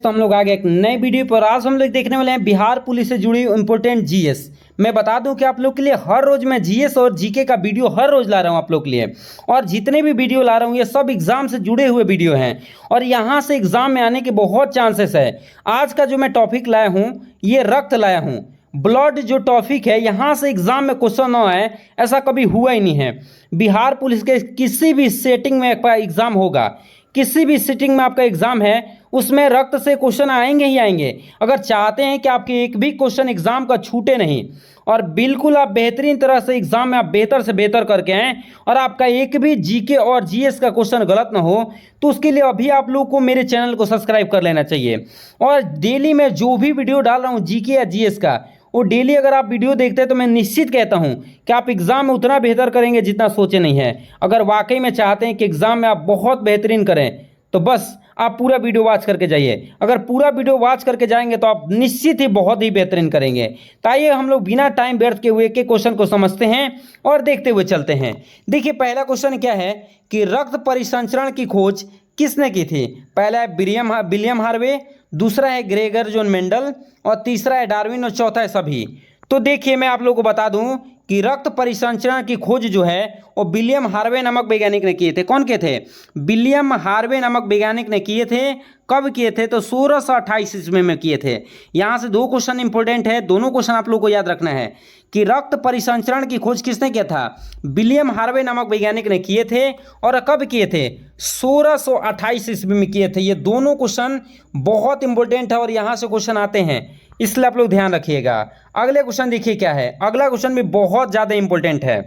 तो हम लोग आ गए एक नए वीडियो पर। आज हम लोग देखने वाले हैं बिहार पुलिस से जुड़ी इंपॉर्टेंट जीएस। मैं बता दूं कि आप लोग के लिए हर रोज मैं जीएस और जीके का वीडियो हर रोज ला रहा हूं आप लोग के लिए, और जितने भी वीडियो ला रहा हूं ये सब एग्जाम से जुड़े हुए वीडियो हैं और यहां से एग्जाम में आने के बहुत चांसेस है। आज का जो मैं टॉपिक लाया हूँ ये रक्त लाया हूँ। ब्लड जो टॉपिक है यहाँ से एग्जाम में क्वेश्चन ना आए ऐसा कभी हुआ ही नहीं है। बिहार पुलिस के किसी भी सेटिंग में एग्जाम होगा, किसी भी सिटिंग में आपका एग्जाम है उसमें रक्त से क्वेश्चन आएंगे ही आएंगे। अगर चाहते हैं कि आपके एक भी क्वेश्चन एग्जाम का छूटे नहीं और बिल्कुल आप बेहतरीन तरह से एग्जाम में आप बेहतर से बेहतर करके आएँ और आपका एक भी जीके और जीएस का क्वेश्चन गलत ना हो, तो उसके लिए अभी आप लोग को मेरे चैनल को सब्सक्राइब कर लेना चाहिए। और डेली मैं जो भी वीडियो डाल रहा हूँ जीके या जीएस का, वो डेली अगर आप वीडियो देखते हैं तो मैं निश्चित कहता हूं कि आप एग्जाम में उतना बेहतर करेंगे जितना सोचे नहीं है। अगर वाकई में चाहते हैं कि एग्जाम में आप बहुत बेहतरीन करें तो बस आप पूरा वीडियो वॉच करके जाइए। अगर पूरा वीडियो वॉच करके जाएंगे तो आप निश्चित ही बहुत ही बेहतरीन करेंगे। तो आइए हम लोग बिना टाइम व्यर्थ के हुए के क्वेश्चन को समझते हैं और देखते हुए चलते हैं। देखिए पहला क्वेश्चन क्या है कि रक्त परिसंचरण की खोज किसने की थी? पहला है विलियम हार्वे, दूसरा है ग्रेगर जॉन मेंडल और तीसरा है डार्विन और चौथा है सभी। तो देखिए मैं आप लोगों को बता दूं कि रक्त परिसंचरण की खोज जो है वो विलियम हार्वे नामक वैज्ञानिक ने किए थे। कौन किए थे? विलियम हार्वे नामक वैज्ञानिक ने किए थे। कब किए थे? तो 1628 ईस्वी में किए थे। यहाँ से दो क्वेश्चन इंपॉर्टेंट है, दोनों क्वेश्चन आप लोग को याद रखना है कि रक्त परिसंचरण की खोज किसने किया था? विलियम हार्वे नामक वैज्ञानिक ने किए थे। और कब किए थे? 1628 ईस्वी में किए थे। ये दोनों क्वेश्चन बहुत इंपॉर्टेंट है और यहाँ से क्वेश्चन आते हैं, इसलिए आप लोग ध्यान रखिएगा। अगले क्वेश्चन देखिए क्या है। अगला क्वेश्चन भी बहुत ज़्यादा इंपॉर्टेंट है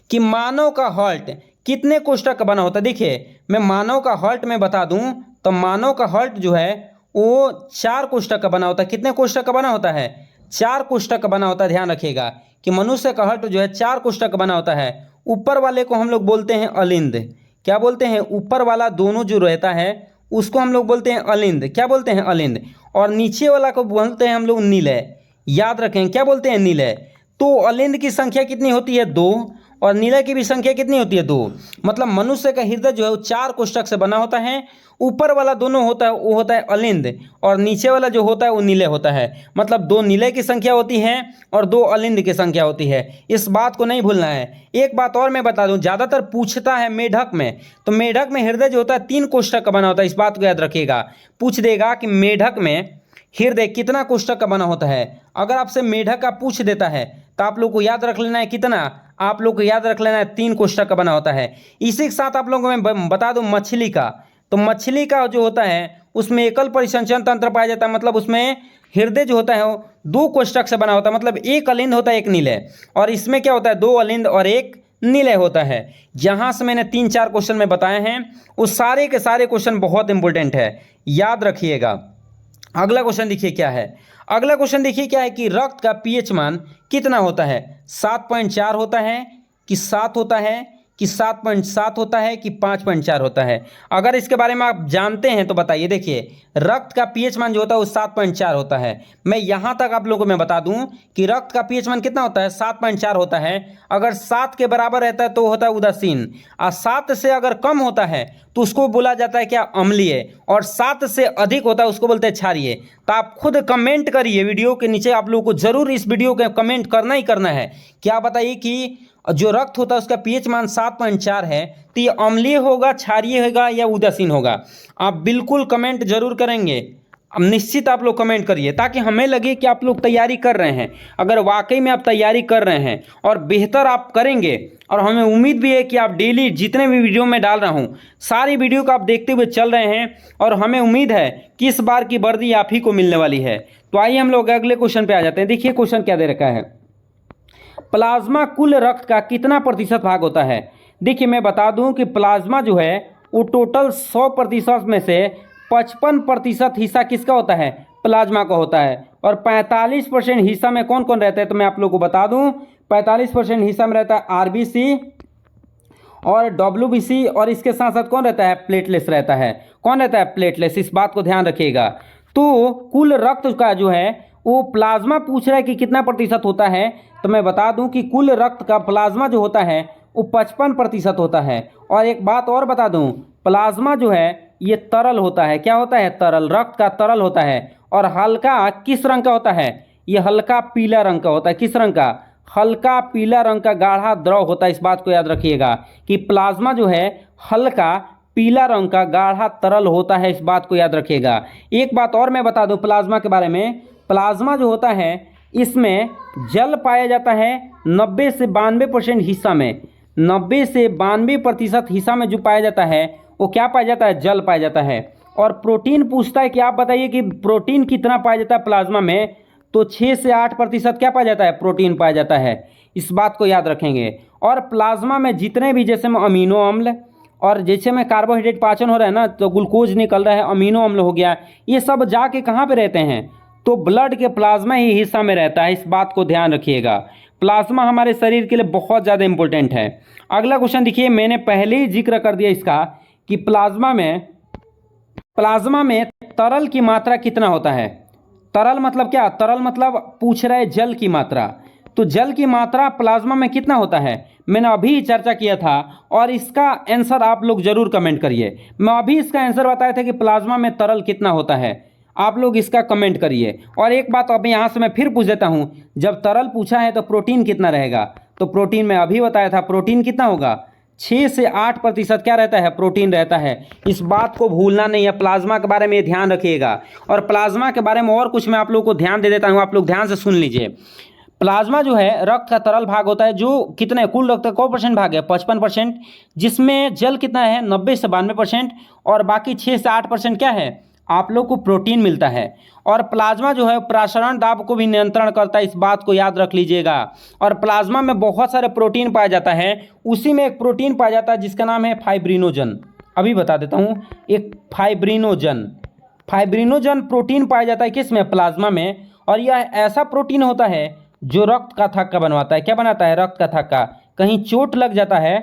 कि मानव का हार्ट कितने कोष्ठक का बना होता है। देखिए मैं मानव का हार्ट में बता दूं तो मानव का हार्ट जो है वो 4 कोष्ठक का बना होता है। कितने कोष्ठक का बना होता है? 4 कोष्ठक का बना होता है। ध्यान रखिएगा कि मनुष्य का हार्ट जो है 4 कोष्ठक का बना होता है। ऊपर वाले को हम लोग बोलते हैं अलिंद। क्या बोलते हैं? ऊपर वाला दोनों जो रहता है उसको हम लोग बोलते हैं अलिंद। क्या बोलते हैं? अलिंद। और नीचे वाला को बोलते हैं हम लोग नीलय। याद रखें क्या बोलते हैं? नीलय। तो अलिंद की संख्या कितनी होती है? 2 और नीलय की भी संख्या कितनी होती है? 2। मतलब मनुष्य का हृदय जो है वो 4 कोष्ठक से बना होता है। ऊपर वाला दोनों होता है वो होता है अलिंद और नीचे वाला जो होता है वो नीलय होता है। मतलब 2 नीलय की संख्या होती है और 2 अलिंद की संख्या होती है। इस बात को नहीं भूलना है। एक बात और मैं बता दूं, ज़्यादातर पूछता है मेढक में, तो मेढक में हृदय जो होता है 3 कोष्ठक का बना होता है। इस बात को याद रखिएगा। पूछ देगा कि मेढक में हृदय कितना कोष्ठक का बना होता है। अगर आपसे मेढक का पूछ देता है तो आप लोग को याद रख लेना है कितना? आप लोग को याद रख लेना है 3 कोष्ठक का बना होता है। इसी के साथ आप लोगों को मैं बता दूं मछली का, तो मछली का जो होता है उसमें एकल परिसंचरण तंत्र पाया जाता है। मतलब उसमें हृदय जो होता है वो 2 कोष्ठक से बना होता है। मतलब एक अलिंद होता है एक नीलय, और इसमें क्या होता है? 2 अलिंद और एक नीलय होता है। जहाँ से मैंने 3-4 क्वेश्चन में बताए हैं वो सारे के सारे क्वेश्चन बहुत इंपॉर्टेंट है, याद रखिएगा। अगला क्वेश्चन देखिए क्या है। अगला क्वेश्चन देखिए क्या है कि रक्त का पीएच मान कितना होता है? 7.4 होता है कि 7 होता है कि 7.7 होता है कि 5.4 होता है? अगर इसके बारे में आप जानते हैं तो बताइए। देखिए रक्त का पीएच मान जो होता है वो 7.4 होता है। मैं यहाँ तक आप लोगों को मैं बता दूं कि रक्त का पीएच मान कितना होता है? 7.4 होता है। अगर 7 के बराबर रहता है तो होता है उदासीन, और 7 से अगर कम होता है तो उसको बोला जाता है क्या? अम्लीय, और 7 से अधिक होता है उसको बोलते हैं क्षारीय। तो आप खुद कमेंट करिए वीडियो के नीचे, आप लोगों को जरूर इस वीडियो के कमेंट करना ही करना है। क्या बताइए कि जो रक्त होता है उसका पीएच मान 7.4 है तो ये अम्लीय होगा, क्षारीय होगा या उदासीन होगा? आप बिल्कुल कमेंट जरूर करेंगे। अब निश्चित आप लोग कमेंट करिए ताकि हमें लगे कि आप लोग तैयारी कर रहे हैं। अगर वाकई में आप तैयारी कर रहे हैं और बेहतर आप करेंगे, और हमें उम्मीद भी है कि आप डेली जितने भी वीडियो में डाल रहा हूँ सारी वीडियो को आप देखते हुए चल रहे हैं, और हमें उम्मीद है कि इस बार की वर्दी आप ही को मिलने वाली है। तो आइए हम लोग अगले क्वेश्चन पे आ जाते हैं। देखिए क्वेश्चन क्या दे रखा है। प्लाज्मा कुल रक्त का कितना प्रतिशत भाग होता है? देखिए मैं बता दूं कि प्लाज्मा जो है वो टोटल 100% में से 55% हिस्सा किसका होता है? प्लाज्मा का होता है। और 45% हिस्सा में कौन कौन रहता है? तो मैं आप लोग को बता दूं 45% हिस्सा में रहता है आरबीसी और डब्ल्यूबीसी, और इसके साथ साथ कौन रहता है? प्लेटलेट्स रहता है। कौन रहता है? प्लेटलेट्स। इस बात को ध्यान रखिएगा। तो कुल रक्त का जो है वो प्लाज्मा पूछ रहा है कि कितना प्रतिशत होता है, तो मैं बता दूं कि कुल रक्त का प्लाज्मा जो होता है वो 55% होता है। और एक बात और बता दूं, प्लाज्मा जो है ये तरल होता है। क्या होता है? तरल, रक्त का तरल होता है। और हल्का किस रंग का होता है? ये हल्का पीला रंग का होता है। किस रंग का? हल्का पीला रंग का गाढ़ा द्रव होता है। इस बात को याद रखिएगा कि प्लाज्मा जो है हल्का पीला रंग का गाढ़ा तरल होता है। इस बात को याद रखिएगा। एक बात और मैं बता दूं प्लाज्मा के बारे में। प्लाज्मा जो होता है इसमें जल पाया जाता है 90 से 92% हिस्सा में। 90 से 92% हिस्सा में जो पाया जाता है वो क्या पाया जाता है? जल पाया जाता है। और प्रोटीन पूछता है कि आप बताइए कि प्रोटीन कितना पाया जाता है प्लाज्मा में, तो 6 से 8% क्या पाया जाता है? प्रोटीन पाया जाता है। इस बात को याद रखेंगे। और प्लाज्मा में जितने भी जैसे में अमीनो अम्ल और जैसे में कार्बोहाइड्रेट पाचन हो रहा है ना, तो ग्लूकोज निकल रहा है, अमीनो अम्ल हो गया, ये सब जाके कहाँ पे रहते हैं? तो ब्लड के प्लाज्मा ही हिस्सा में रहता है। इस बात को ध्यान रखिएगा। प्लाज्मा हमारे शरीर के लिए बहुत ज़्यादा इंपॉर्टेंट है। अगला क्वेश्चन देखिए, मैंने पहले ही जिक्र कर दिया इसका कि प्लाज्मा में तरल की मात्रा कितना होता है। तरल मतलब क्या? तरल मतलब पूछ रहा है जल की मात्रा। तो जल की मात्रा प्लाज्मा में कितना होता है? मैंने अभी चर्चा किया था और इसका आंसर आप लोग जरूर कमेंट करिए। मैं अभी इसका आंसर बताया था कि प्लाज्मा में तरल कितना होता है। आप लोग इसका कमेंट करिए। और एक बात अब यहाँ से मैं फिर पूछ देता हूँ, जब तरल पूछा है तो प्रोटीन कितना रहेगा? तो प्रोटीन मैं अभी बताया था, प्रोटीन कितना होगा? 6 से 8% क्या रहता है? प्रोटीन रहता है। इस बात को भूलना नहीं है। प्लाज्मा के बारे में ध्यान रखिएगा। और प्लाज्मा के बारे में और कुछ मैं आप लोगों को ध्यान दे देता हूँ, आप लोग ध्यान से सुन लीजिए। प्लाज्मा जो है रक्त का तरल भाग होता है, जो कितने कुल रक्त का कौ % भाग है? 55%, जिसमें जल कितना है? 90 से 92%। और बाकी 6 से 8% क्या है? आप लोग को प्रोटीन मिलता है। और प्लाज्मा जो है प्रसारण दाब को भी नियंत्रण करता है। इस बात को याद रख लीजिएगा। और प्लाज्मा में बहुत सारे प्रोटीन पाया जाता है। उसी में एक प्रोटीन पाया जाता है जिसका नाम है फाइब्रिनोजन। अभी बता देता हूँ, एक फाइब्रिनोजन प्रोटीन पाया जाता है किस में? प्लाज्मा में। और यह ऐसा प्रोटीन होता है जो रक्त का थक्का बनवाता है। क्या बनाता है? रक्त का थक्का। कहीं चोट लग जाता है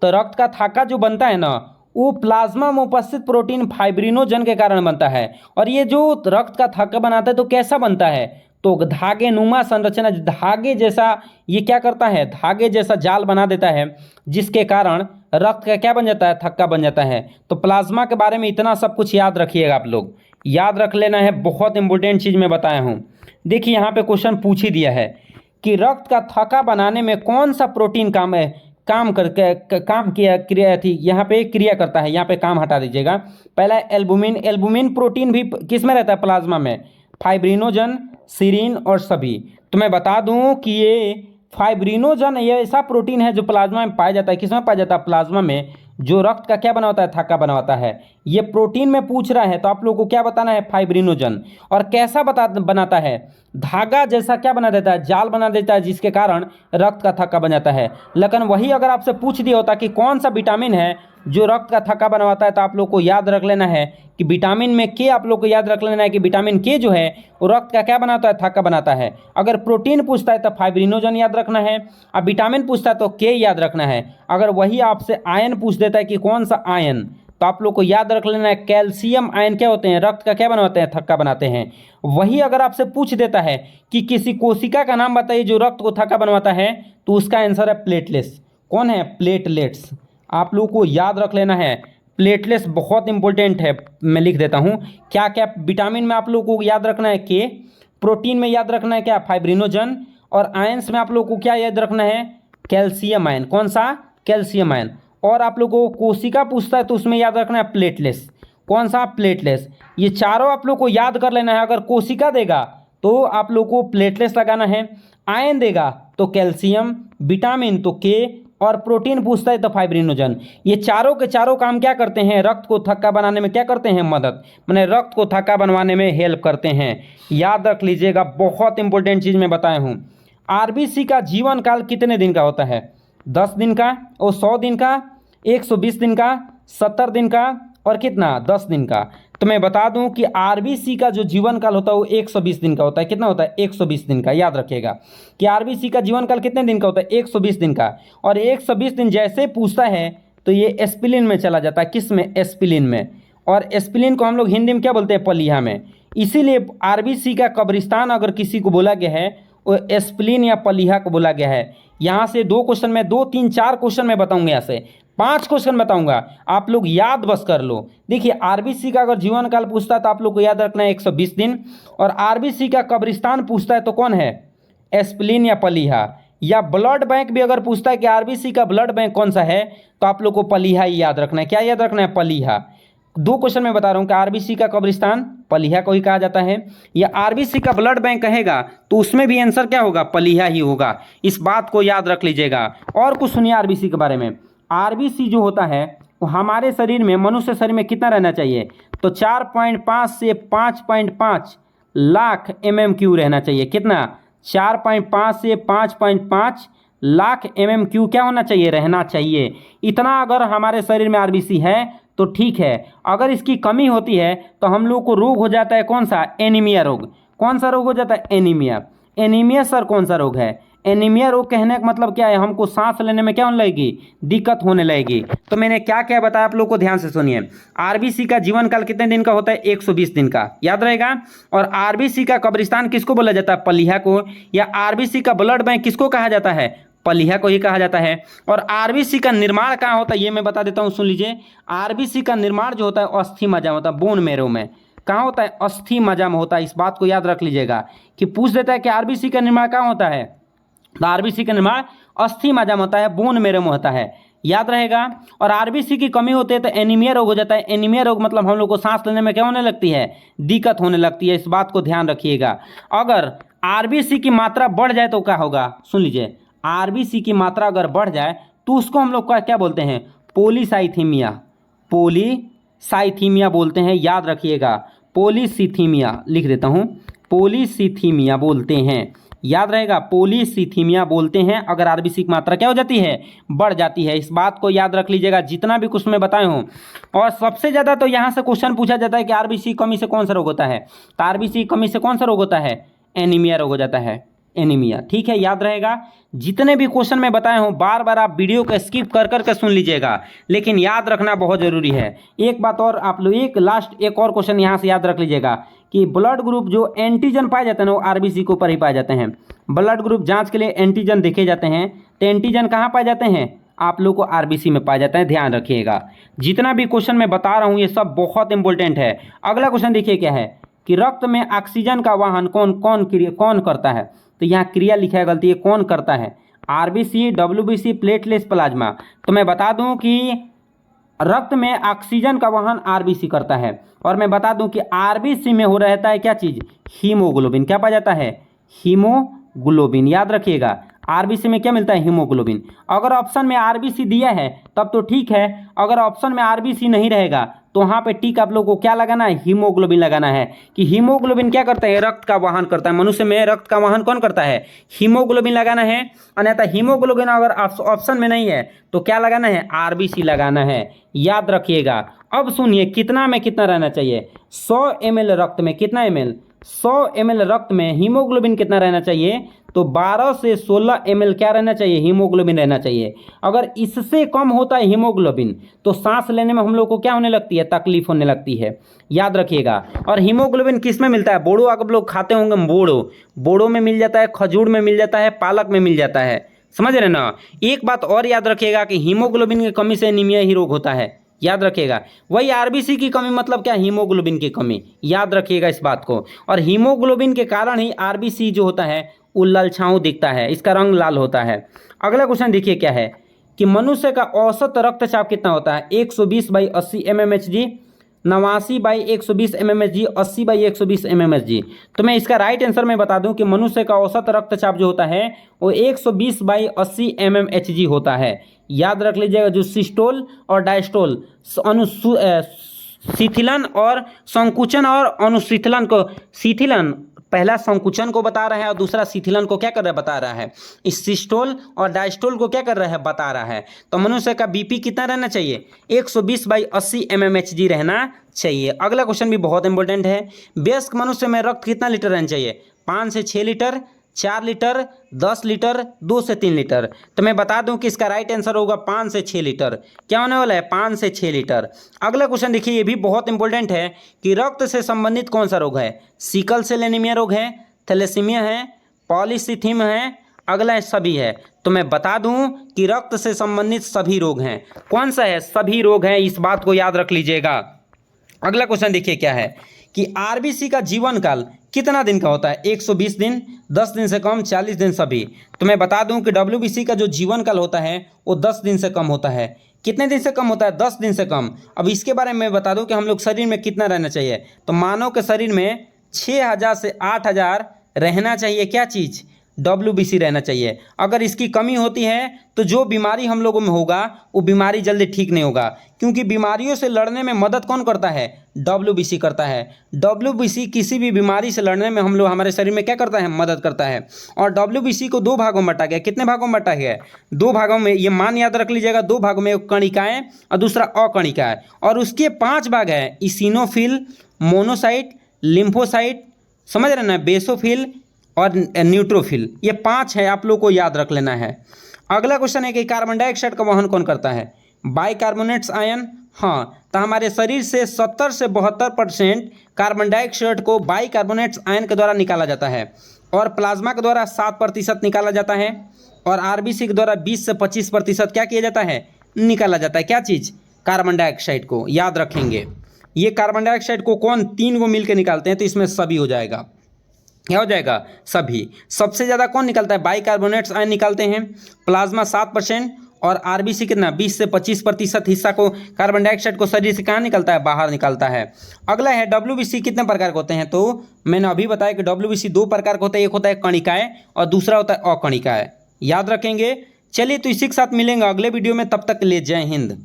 तो रक्त का थक्का जो बनता है ना, वो प्लाज्मा में उपस्थित प्रोटीन फाइब्रिनोजन के कारण बनता है। और ये जो रक्त का थक्का बनाता है तो कैसा बनता है? तो धागे नुमा संरचना, धागे जैसा ये क्या करता है? धागे जैसा जाल बना देता है, जिसके कारण रक्त का क्या बन जाता है? थक्का बन जाता है। तो प्लाज्मा के बारे में इतना सब कुछ याद रखिएगा। आप लोग याद रख लेना है, बहुत इंपॉर्टेंट चीज़ मैं बताया हूँ। देखिए यहाँ पे क्वेश्चन पूछ ही दिया है कि रक्त का थक्का बनाने में कौन सा प्रोटीन काम किया क्रिया थी। यहाँ पे क्रिया करता है, यहाँ पे काम हटा दीजिएगा। पहला एल्बुमिन। एल्बुमिन प्रोटीन भी किस में रहता है? प्लाज्मा में। फाइब्रिनोजन, सीरीन और सभी। तो मैं बता दूं कि ये फाइब्रिनोजन ये ऐसा प्रोटीन है जो प्लाज्मा में पाया जाता है। किस में पाया जाता है? प्लाज्मा में, जो रक्त का क्या बनाता है? थक्का बनवाता है। ये प्रोटीन में पूछ रहा है तो आप लोगों को क्या बताना है? फाइब्रिनोजन। और कैसा बनाता है? धागा जैसा क्या बना देता है? जाल बना देता है, जिसके कारण रक्त का थक्का बन जाता है। लेकिन वही अगर आपसे पूछ दिया होता कि कौन सा विटामिन है जो रक्त का थक्का बनवाता है, तो आप लोग को याद रख लेना है कि विटामिन में के, आप लोग को याद रख लेना है कि विटामिन के जो है वो रक्त का क्या बनाता है? थक्का बनाता है। अगर प्रोटीन पूछता है तो फाइब्रिनोजन याद रखना है। अब विटामिन पूछता है तो के याद रखना है। अगर वही आपसे आयन पूछ देता है कि कौन सा आयन, तो आप लोग को याद रख लेना है कैल्शियम आयन क्या होते हैं? रक्त का क्या बनवाते हैं? थक्का बनाते हैं। वही अगर आपसे पूछ देता है कि किसी कोशिका का नाम बताइए जो रक्त को थक्का बनवाता है, तो उसका आंसर है प्लेटलेट्स। कौन है? प्लेटलेट्स। आप लोगों को याद रख लेना है, प्लेटलेट्स बहुत इंपॉर्टेंट है। मैं लिख देता हूँ क्या क्या विटामिन में आप लोगों को याद रखना है? के। प्रोटीन में याद रखना है क्या? फाइब्रिनोजन। और आयंस में आप लोगों को क्या याद रखना है? Calcium ion. कौन सा? Calcium ion. और आप लोगों को कोशिका पूछता है तो उसमें याद रखना है प्लेटलेट्स। कौन सा? प्लेटलेट्स। ये चारों आप लोग को याद कर लेना है। अगर कोशिका देगा तो आप लोग को प्लेटलेट्स लगाना है, आयन देगा तो कैल्शियम, विटामिन तो के, और प्रोटीन पूछता है तो फाइब्रिनोजन। ये चारों के चारों काम क्या करते हैं? रक्त को थक्का बनाने में क्या करते हैं? मदद, माने रक्त को थक्का बनवाने में हेल्प करते हैं। याद रख लीजिएगा, बहुत इंपॉर्टेंट चीज़ मैं बताया हूँ। आरबीसी का जीवन काल कितने दिन का होता है? 10 दिन का, और 100 दिन का, 120 दिन का, 70 दिन का, और कितना? 10 दिन का। तो मैं बता दूं कि आरबीसी का जो जीवन काल होता है वो 120 दिन का होता है। कितना होता है? 120 दिन का। याद रखिएगा कि आरबीसी का जीवन काल कितने दिन का होता है? 120 दिन का। और 120 दिन जैसे पूछता है तो ये एस्पिलिन में चला जाता है। किस में? एस्पिलिन में। और एस्पिलिन को हम लोग हिंदी में क्या बोलते हैं? पलीहा में। इसीलिए आरबीसी का कब्रिस्तान अगर किसी को बोला गया है वो एस्पिलिन या पलीहा को बोला गया है। यहाँ से 2 क्वेश्चन में 2, 3, 4 क्वेश्चन में बताऊंगा यहाँ से। 5 क्वेश्चन बताऊंगा, आप लोग याद बस कर लो। देखिए आरबीसी का अगर जीवन काल पूछता है तो आप लोग को याद रखना है 120 दिन, और आरबीसी का कब्रिस्तान पूछता है तो कौन है, एस्प्लिन या पलीहा। या ब्लड बैंक भी अगर पूछता है कि आरबीसी का ब्लड बैंक कौन सा है, तो आप लोग को पलीहा ही याद रखना है। क्या याद रखना है, पलीहा। 2 क्वेश्चन में बता रहा हूँ कि आरबीसी का कब्रिस्तान पलीहा को ही कहा जाता है, या आरबीसी का ब्लड बैंक कहेगा तो उसमें भी आंसर क्या होगा, पलीहा ही होगा। इस बात को याद रख लीजिएगा। और कुछ सुनिए आरबीसी के बारे में। आरबीसी जो होता है वो हमारे शरीर में, मनुष्य शरीर में कितना रहना चाहिए, तो 4.5 से 5.5 लाख MMQ रहना चाहिए। कितना, 4.5 से 5.5 लाख MMQ क्या होना चाहिए, रहना चाहिए। इतना अगर हमारे शरीर में आरबीसी है तो ठीक है। अगर इसकी कमी होती है तो हम लोग को रोग हो जाता है कौन सा, एनीमिया रोग। कौन सा रोग हो जाता है, एनीमिया। एनीमिया सर कौन सा रोग है, एनीमिया रोग कहने का मतलब क्या है, हमको सांस लेने में क्या होने लगेगी, दिक्कत होने लगेगी। तो मैंने क्या क्या बताया आप लोग को, ध्यान से सुनिए। आरबीसी का जीवन काल कितने दिन का होता है, 120 दिन का, याद रहेगा। और आरबीसी का कब्रिस्तान किसको बोला जाता है, पलीहा को। या आरबीसी का ब्लड बैंक किसको कहा जाता है, पलीहा को ही कहा जाता है। और आरबीसी का निर्माण कहाँ होता है ये मैं बता देता हूँ, सुन लीजिए। आरबीसी का निर्माण जो होता है अस्थि मज्जा होता है, बोन मैरो में। कहाँ होता है, अस्थि मज्जा में होता है। इस बात को याद रख लीजिएगा कि पूछ देता है कि आरबीसी का निर्माण कहाँ होता है, तो आरबीसी का निर्माण अस्थि मज्जा में होता है, बोन मैरो में होता है, याद रहेगा। और आरबीसी की कमी होती है तो एनीमिया रोग हो जाता है। एनीमिया रोग मतलब हम लोग को सांस लेने में क्या होने लगती है, दिक्कत होने लगती है। इस बात को ध्यान रखिएगा। अगर आरबीसी की मात्रा बढ़ जाए तो क्या होगा, सुन लीजिए। आरबीसी की मात्रा अगर बढ़ जाए तो उसको हम लोग का क्या बोलते हैं, पोलीसाइथीमिया। पोलीसाइथीमिया बोलते हैं, याद रखिएगा। पोलीसीथीमिया लिख देता हूँ, पोलीसीथीमिया बोलते हैं, याद रहेगा। पोलीसीथीमिया बोलते हैं अगर आरबीसी की मात्रा क्या हो जाती है, बढ़ जाती है। इस बात को याद रख लीजिएगा जितना भी कुछ मैं बताए हूँ। और सबसे ज़्यादा तो यहाँ से क्वेश्चन पूछा जाता है कि आरबीसी कमी से कौन सा रोग होता है, तो आरबीसी कमी से कौन सा रोग होता है, एनीमिया रोग हो जाता है, एनीमिया। ठीक है, याद रहेगा। जितने भी क्वेश्चन मैं बताया हूँ बार बार आप वीडियो को स्किप कर करके सुन लीजिएगा, लेकिन याद रखना बहुत जरूरी है। एक बात और आप लोग, एक और क्वेश्चन यहाँ से याद रख लीजिएगा कि ब्लड ग्रुप जो एंटीजन पाए जाते हैं ना वो आरबीसी के ऊपर ही पाए जाते हैं। ब्लड ग्रुप जांच के लिए एंटीजन देखे जाते हैं, तो एंटीजन कहाँ पाए जाते हैं, आप लोग को आरबीसी में पाए जाते हैं, ध्यान रखिएगा। जितना भी क्वेश्चन मैं बता रहा हूँ ये सब बहुत इंपॉर्टेंट है। अगला क्वेश्चन देखिए क्या है कि रक्त में ऑक्सीजन का वहन कौन करता है, तो यहाँ क्रिया लिखा है, गलती है, कौन करता है, आरबीसी, डब्ल्यूबीसी, प्लेटलेट्स, प्लाज्मा। तो मैं बता दूं कि रक्त में ऑक्सीजन का वहन आरबीसी करता है। और मैं बता दूं कि आरबीसी में हो रहता है क्या चीज़, हीमोग्लोबिन। क्या पाया जाता है, हीमोग्लोबिन, याद रखिएगा। आरबीसी में क्या मिलता है, हीमोग्लोबिन। अगर ऑप्शन में आरबीसी दिया है तब तो ठीक है, अगर ऑप्शन में आरबीसी नहीं रहेगा तो वहाँ पे टिक आप लोगों को क्या लगाना है, हीमोग्लोबिन लगाना है। कि हीमोग्लोबिन क्या करता है, रक्त का वहन करता है। मनुष्य में रक्त का वहन कौन करता है, हीमोग्लोबिन लगाना है। अन्यथा हीमोग्लोबिन अगर ऑप्शन में नहीं है तो क्या लगाना है, आरबीसी लगाना है, याद रखिएगा। अब सुनिए कितना में कितना रहना चाहिए, 100 ml रक्त में कितना ml, 100 ml रक्त में हीमोग्लोबिन कितना रहना चाहिए, तो 12 से 16 ml क्या रहना चाहिए, हीमोग्लोबिन रहना चाहिए। अगर इससे कम होता है हीमोग्लोबिन तो सांस लेने में हम लोग को क्या होने लगती है, तकलीफ होने लगती है, याद रखिएगा। और हीमोग्लोबिन किस में मिलता है, बोड़ो, आप लोग खाते होंगे बोड़ो में मिल जाता है, खजूर में मिल जाता है, पालक में मिल जाता है, समझ रहे ना। एक बात और याद रखिएगा कि हीमोग्लोबिन की कमी से एनीमिया ही रोग होता है, याद रखिएगा। वही आरबीसी की कमी मतलब क्या, हीमोग्लोबिन की कमी, याद रखिएगा इस बात को। और हीमोग्लोबिन के कारण ही आरबीसी जो होता है वो ललछाऊ दिखता है, इसका रंग लाल होता है। अगला क्वेश्चन देखिए क्या है कि मनुष्य का औसत रक्तचाप कितना होता है, 120/80 mmHg, 89/120 mmHg, 80/120 mmHg। तो मैं इसका राइट आंसर मैं बता दूं कि मनुष्य का औसत रक्तचाप जो होता है वो 120/80 mmHg होता है, याद रख लीजिएगा। जो सिस्टोल और डायस्टोल शिथिलन और संकुचन और अनुशीतलन को, शिथिलन पहला संकुचन को बता रहा है और दूसरा शिथिलन को क्या कर रहा है, बता रहा है। इस सिस्टोल और डायस्टोल को क्या कर रहा है, बता रहा है। तो मनुष्य का बीपी कितना रहना चाहिए, 120/80 mmHg रहना चाहिए। अगला क्वेश्चन भी बहुत इंपॉर्टेंट है, वयस्क मनुष्य में रक्त कितना लीटर रहना चाहिए, 5 से 6 लीटर, 4 लीटर, 10 लीटर, 2 से 3 लीटर। तो मैं बता दूं कि इसका राइट आंसर होगा 5 से 6 लीटर। क्या होने वाला है, 5 से 6 लीटर। अगला क्वेश्चन देखिए, ये भी बहुत इंपॉर्टेंट है कि रक्त से संबंधित कौन सा रोग है, सिकल सेल एनीमिया रोग है, थैलेसीमिया है, पॉलीसिथीम है, अगला है सभी है। तो मैं बता दूं कि रक्त से संबंधित सभी रोग हैं। कौन सा है? सभी रोग हैं, इस बात को याद रख लीजिएगा। अगला क्वेश्चन देखिए क्या है कि आरबीसी का जीवन काल कितना दिन का होता है? 120 दिन, 10 दिन से कम, 40 दिन, सभी। तो मैं बता दूं कि डब्ल्यूबीसी का जो जीवन काल होता है वो 10 दिन से कम होता है। कितने दिन से कम होता है? 10 दिन से कम। अब इसके बारे में बता दूं कि हम लोग शरीर में कितना रहना चाहिए। तो मानव के शरीर में 6000 से 8000 रहना चाहिए। क्या चीज़? डब्ल्यूबीसी रहना चाहिए। अगर इसकी कमी होती है तो जो बीमारी हम लोगों में होगा वो बीमारी जल्दी ठीक नहीं होगा, क्योंकि बीमारियों से लड़ने में मदद कौन करता है? डब्ल्यूबीसी करता है। डब्ल्यूबीसी किसी भी बीमारी से लड़ने में हमारे शरीर में क्या करता है? मदद करता है। और डब्ल्यूबीसी को 2 भागों में बांटा गया। कितने भागों में बांटा गया है? 2 भागों में। ये मान याद रख लीजिएगा, 2 भागों में, एक कणिकाएं और दूसरा अकणिकाएं। और उसके 5 भाग हैं: इसिनोफिल, मोनोसाइट, लिम्फोसाइट, समझ रहे ना, बेसोफिल और न्यूट्रोफिल। ये 5 है, आप लोग को याद रख लेना है। अगला क्वेश्चन है कि कार्बन डाइऑक्साइड का वहन कौन करता है? Bicarbonates ion. हाँ, तो हमारे शरीर से 70 से 72% कार्बन डाइऑक्साइड को बाइकार्बोनेट्स आयन के द्वारा निकाला जाता है, और प्लाज्मा के द्वारा 7% निकाला जाता है, और आरबीसी के द्वारा 20 से 25% क्या किया जाता है? निकाला जाता है। क्या चीज़? कार्बन डाइऑक्साइड को। याद रखेंगे, ये कार्बन डाइऑक्साइड को कौन? 3 को मिल के निकालते हैं, तो इसमें सभी हो जाएगा। क्या हो जाएगा? सभी। सबसे ज़्यादा कौन निकलता है? बाइकार्बोनेट्स आयन निकलते हैं। प्लाज्मा 7%, और आरबीसी कितना? 20 से 25% हिस्सा को कार्बन डाइऑक्साइड को शरीर से कहाँ निकलता है? बाहर निकलता है। अगला है डब्ल्यूबीसी कितने प्रकार के होते हैं? तो मैंने अभी बताया कि डब्ल्यूबीसी 2 प्रकार के होते हैं। एक होता है कणिकाएँ और दूसरा होता है अकणिकाएँ। याद रखेंगे। चलिए, तो इसी के साथ मिलेंगे अगले वीडियो में। तब तक के लिए जय हिंद।